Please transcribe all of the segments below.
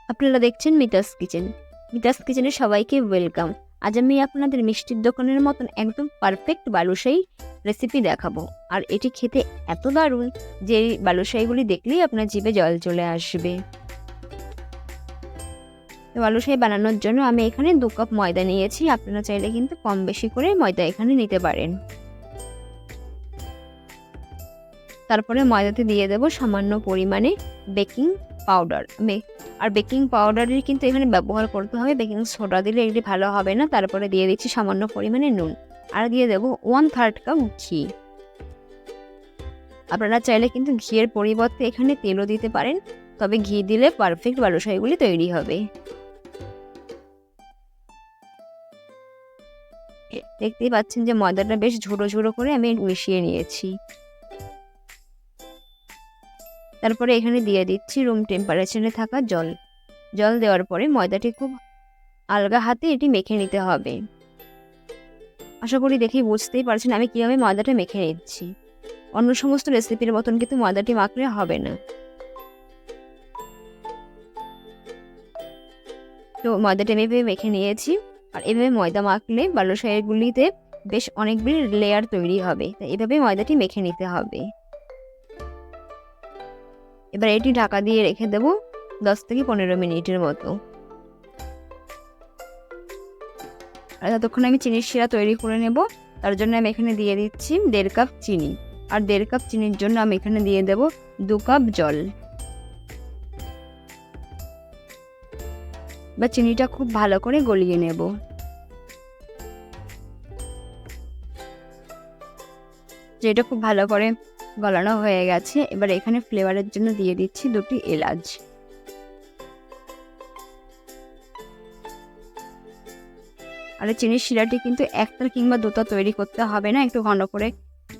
আপনারা দেখছেন মিতাস কিচেন। মিতাস কিচেনে সবাইকে ওয়েলকাম। আজ আমি আপনাদের মিষ্টির দোকানের মতন একদম পারফেক্ট বালুশাহী রেসিপি দেখাবো। আর এটি খেতে এত দারুণ যে বালুশাহীগুলি দেখলেই আপনার জিভে জল চলে আসবে। তো বালুশাহী বানানোর জন্য আমি এখানে 2 কাপ ময়দা নিয়েছি। আপনারা চাইলে কিন্তু কম বেশি করে ময়দা এখানে নিতে পারেন। তারপরে ময়দাতে দিয়ে দেব সামান্য পরিমাণে বেকিং পাউডার। আর বেকিং পাউডারের কিন্তু এখানে ব্যবহার করতে হবে, বেকিং সোডা দিলে এটি ভালো হবে না। তারপরে দিয়ে দিচ্ছি সামান্য পরিমাণে নুন, আর দিয়ে দেবো 1/3 কাপ ঘি। আপনারা চাইলে কিন্তু ঘিয়ের পরিবর্তে এখানে তেলও দিতে পারেন, তবে ঘি দিলে পারফেক্ট বালুশাহীগুলি তৈরি হবে। দেখতেই পাচ্ছেন যে ময়দাটা বেশ ঝুড়ো ঝুড়ো করে আমি মিশিয়ে নিয়েছি। তারপরে এখানে দিয়ে দিচ্ছি রুম টেম্পারেচারে থাকা জল। জল দেওয়ার পরে ময়দাটি খুব আলগা হাতে এটি মেখে নিতে হবে। আশা করি দেখেই বুঝতেই পারছেন আমি কীভাবে ময়দাটা মেখে নিচ্ছি। অন্য সমস্ত রেসিপির মতন কিন্তু ময়দাটি মাখলে হবে না। তো ময়দাটা এভাবে মেখে নিয়েছি। আর এভাবে ময়দা মাখলে বালুশাহীগুলিতে বেশ অনেকগুলি লেয়ার তৈরি হবে, তাই এভাবে ময়দাটি মেখে নিতে হবে। এবার এটি ঢাকা দিয়ে রেখে দেবো 10 থেকে 15 মিনিটের মতো। আর ততক্ষণ আমি চিনির শিরা তৈরি করে নেব। তার জন্য আমি এখানে দিয়ে দিচ্ছি 1.5 কাপ চিনি। আর 1.5 কাপ চিনির জন্য আমি এখানে দিয়ে দেব 2 কাপ জল। বা চিনিটা খুব ভালো করে গলিয়ে নেব। যেটা খুব ভালো করে গলানো হয়ে গেছে, এবার এখানে ফ্লেভারের জন্য দিয়ে দিচ্ছি 2টি এলাচ। আর চিনির শিরাটি কিন্তু একটা কিংবা দুটো তৈরি করতে হবে না, একটু ঘন করে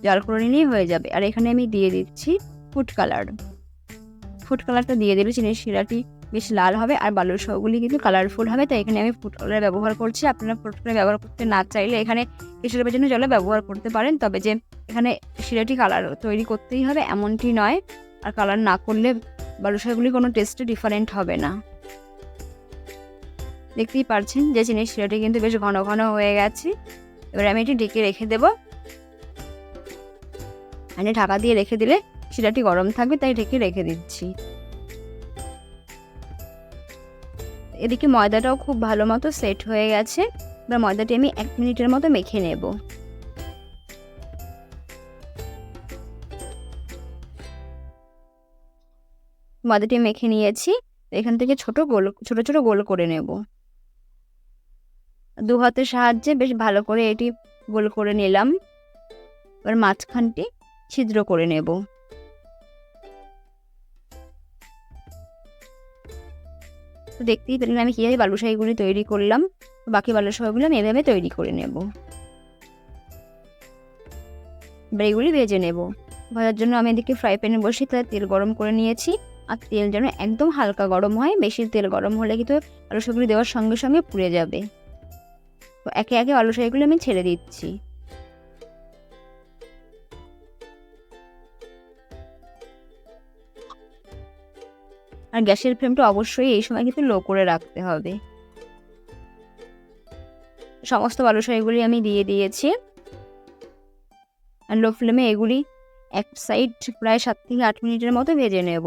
জাল করে নিলেই হয়ে যাবে। আর এখানে আমি দিয়ে দিচ্ছি ফুড কালার। ফুড কালারটা দিয়ে দিলে চিনির শিরাটি বেশ লাল হবে আর বালুশাহীগুলি কিন্তু কালারফুল হবে, তাই এখানে আমি ফুড কালার ব্যবহার করছি। আপনারা ফুড কালার ব্যবহার করতে না চাইলে এখানে কেশরের জন্য জলে ব্যবহার করতে পারেন, তবে যে এখানে শিরাটি কালার তৈরি করতেই হবে এমনটি নয়। আর কালার না করলে বালুশাহীগুলি কোনো টেস্টে ডিফারেন্ট হবে না। দেখতেই পারছেন যে চিনির শিরাটি কিন্তু বেশ ঘন ঘন হয়ে গেছে। এবার আমি এটি ঢেকে রেখে দেবো। মানে ঢাকা দিয়ে রেখে দিলে শিরাটি গরম থাকবে, তাই ঢেকে রেখে দিচ্ছি। এদিকে ময়দাটাও খুব ভালো মতো সেট হয়ে গেছে। এবার ময়দাটি আমি 1 মিনিটের মতো মেখে নেব। ময়দাটি মেখে নিয়েছি। এখান থেকে ছোট ছোট গোল করে নেব। 2 হাতের সাহায্যে বেশ ভালো করে এটি গোল করে নিলাম। এবার মাঝখানটি ছিদ্র করে নেব। তো দেখতেই পেলেন আমি কীভাবে বালুশাহীগুলি তৈরি করলাম। বাকি বালুশাহীগুলো আমি এভাবে তৈরি করে নেব। এবার এগুলি ভেজে নেব। ভাজার জন্য আমি এদিকে ফ্রাই প্যানে বসে তাতে তেল গরম করে নিয়েছি। আর তেল যেন একদম হালকা গরম হয়, বেশি তেল গরম হলে কিন্তু বালুশাহীগুলি দেওয়ার সঙ্গে সঙ্গে পুড়ে যাবে। তো একে একে বালুশাহীগুলো আমি ছেড়ে দিচ্ছি। আর গ্যাসের ফ্লেমটা অবশ্যই এই সময় কিন্তু লো করে রাখতে হবে। সমস্ত বালুশাহীগুলি আমি দিয়ে দিয়েছি। আর লো ফ্লেমে এগুলি এক সাইড প্রায় 7 থেকে 8 মিনিটের মতো ভেজে নেব।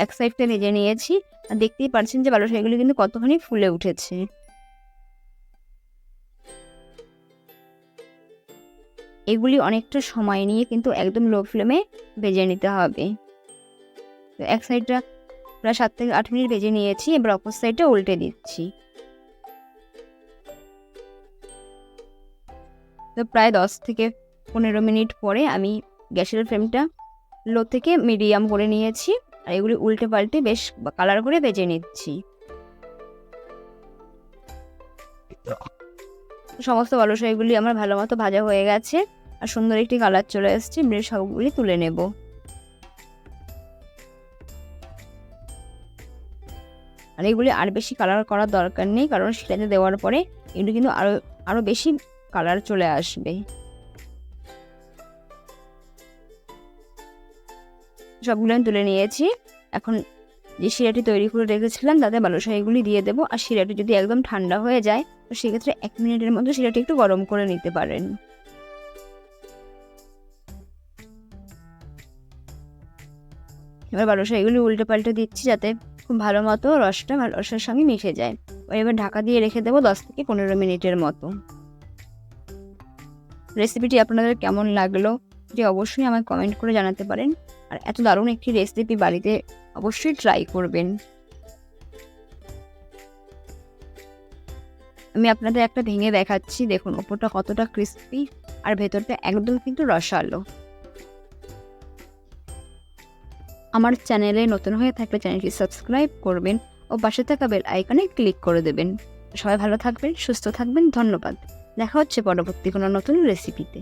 এক সাইডটা ভেজে নিয়েছি। আর দেখতেই পাচ্ছেন যে বালুশাহীগুলি কিন্তু কতখানি ফুলে উঠেছে। এগুলি অনেকটা সময় নিয়ে কিন্তু একদম লো ফ্লেমে ভেজে নিতে হবে। তো এক সাইডটা প্রায় 7 থেকে 8 মিনিট ভেজে নিয়েছি। এবার অপর সাইডটা উল্টে দিচ্ছি। তো প্রায় 10 থেকে 15 মিনিট পরে আমি গ্যাসের ফ্লেমটা লো থেকে মিডিয়াম করে নিয়েছি। আর এগুলি উল্টে পাল্টে বেশ কালার করে ভেজে নিচ্ছি। সমস্ত বালুশাহীগুলি আমার ভালো মতো ভাজা হয়ে গেছে আর সুন্দর একটি কালার চলে এসেছে। বেশ সবগুলি তুলে নেব। আর এগুলি আর বেশি কালার করার দরকার নেই, কারণ শিরাতে দেওয়ার পরে এগুলি কিন্তু আরো বেশি কালার চলে আসবে। সবগুলো আমি তুলে নিয়েছি। এখন যে শিরাটি তৈরি করে রেখেছিলাম তাতে বালুশাহিগুলি দিয়ে দেবো। আর শিরাটি যদি একদম ঠান্ডা হয়ে যায় তো সেক্ষেত্রে 1 মিনিটের মধ্যে শিরাটি একটু গরম করে নিতে পারেন। এবার বালুশাহিগুলি উল্টে পাল্টে দিচ্ছি যাতে খুব ভালো মতো রসটা রসের সঙ্গে মিশে যায়। এবার ঢাকা দিয়ে রেখে দেবো 10 থেকে 15 মিনিটের মতো। রেসিপিটি আপনাদের কেমন লাগলো যে অবশ্যই আমায় কমেন্ট করে জানাতে পারেন। আর এত দারুণ একটি রেসিপি বাড়িতে অবশ্যই ট্রাই করবেন। আমি আপনাদের একটা ভেঙে দেখাচ্ছি, দেখুন ওপরটা কতটা ক্রিস্পি আর ভেতরটা একদম কিন্তু রসালো। আমার চ্যানেলে নতুন হয়ে থাকলে চ্যানেলটি সাবস্ক্রাইব করবেন ও পাশে থাকা বেল আইকনে ক্লিক করে দেবেন। সবাই ভালো থাকবেন, সুস্থ থাকবেন। ধন্যবাদ। দেখা হচ্ছে পরবর্তী কোনো নতুন রেসিপিতে।